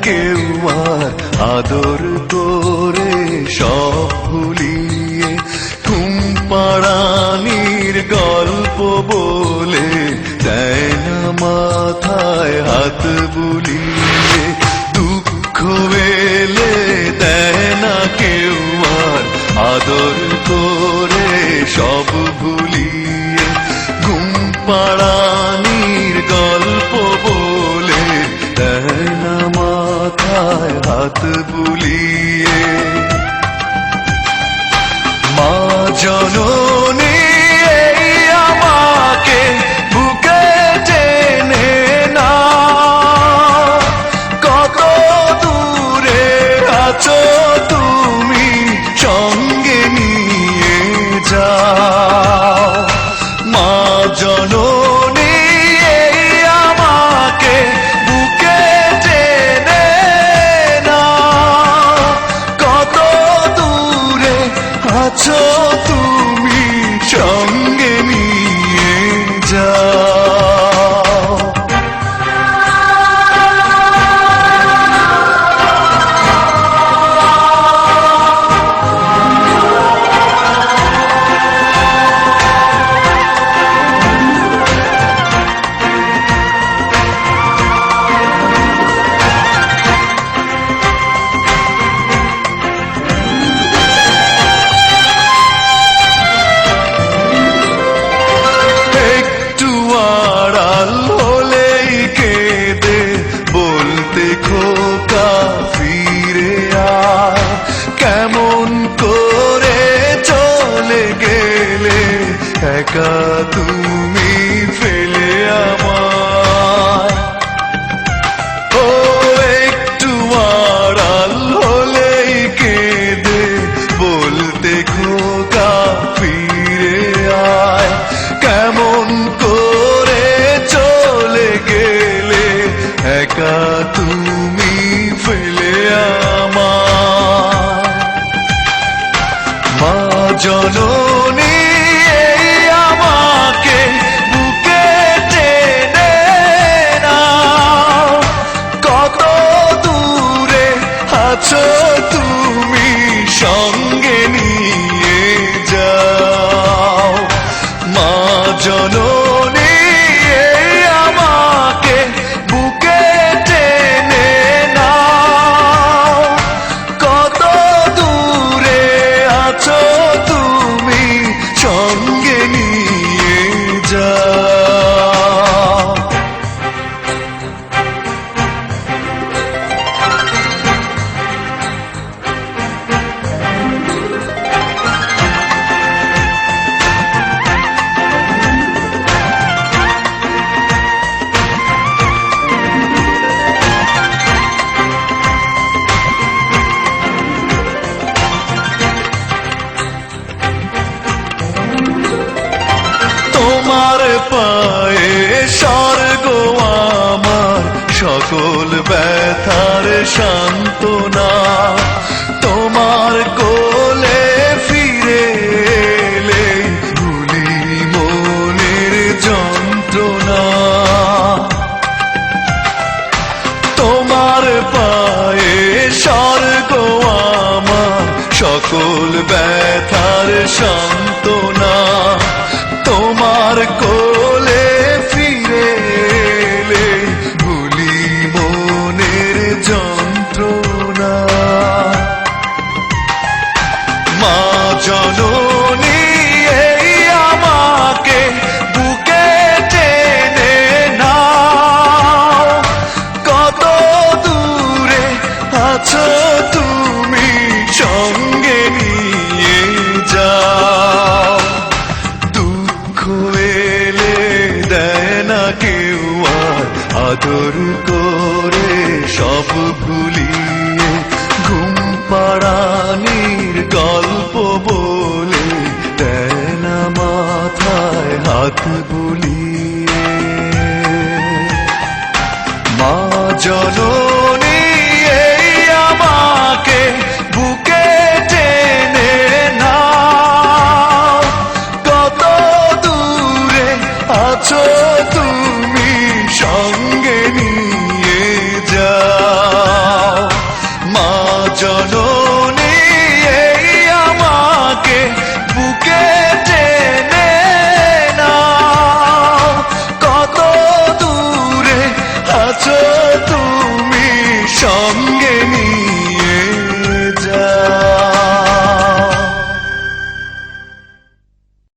কেউ আর আদর করে সব ভুলিয়ে ঘুম পাড়ানির গল্প বলে দেয় না মাথায় হাত বুলিয়ে। দুঃখ এলে দেয় না কেউ আর আদর করে সব ভুলিয়ে ঘুম পাড়ানির গল্প বলে দেয় না মাথায় হাত বুলিয়ে। মা জননী এই আমাকে বুকে টেনে না, কত দূরে আছো তুমি সঙ্গে নিয়ে যাও। মা জননী এই আমাকে বুকে টেনে না, কত দূরে আছো তুমি সঙ্গে নিয়ে যাও। খোকা ফিরে আয়, কেমন করে চলে গেলে একা তুমি ফেলে আমায়। ও একটু আড়াল হলেই কেঁদে বলতে খোকা ফিরে আয়, কেমন করে চলে গেলে একা তুমি ফেলে আমায়। মা জননী এই আমাকে বুকে টেনে নাও, কত দূরে আছো তুমি সঙ্গে নিয়ে যাও। মা জননী এই আমাকে বুকে টেনে নাও, কত দূরে আছো তুমি সঙ্গে নিয়ে যাও। তোমার পায়ে স্বর্গ আমার সকল ব্যথার সান্ত্বনা, তোমার কোলে ফিরে এলে ভুলি মনের যন্ত্রণা। তোমার পায়ে স্বর্গ আমার সকল ব্যথার সান্ত্বনা, তোমার কোলে ফিরে এলে ভুলি মনের যন্ত্রণা। মা জননী এই আমাকে বুকে টেনে নাও, কত দূরে আছো তুমি সঙ্গে নিয়ে যাও। দুঃখ এলে দেয় না কেউ আর আদর করে সব ভুলিয়ে ঘুম পাড়ানির গল্প বলে দেয় না মাথায় হাত বুলিয়ে। মা জননী এই আমাকে বুকে টেনে নাও, কত দূরে আছো তুমি সঙ্গে নিয়ে যাও। আছো তুমি সঙ্গে নিয়ে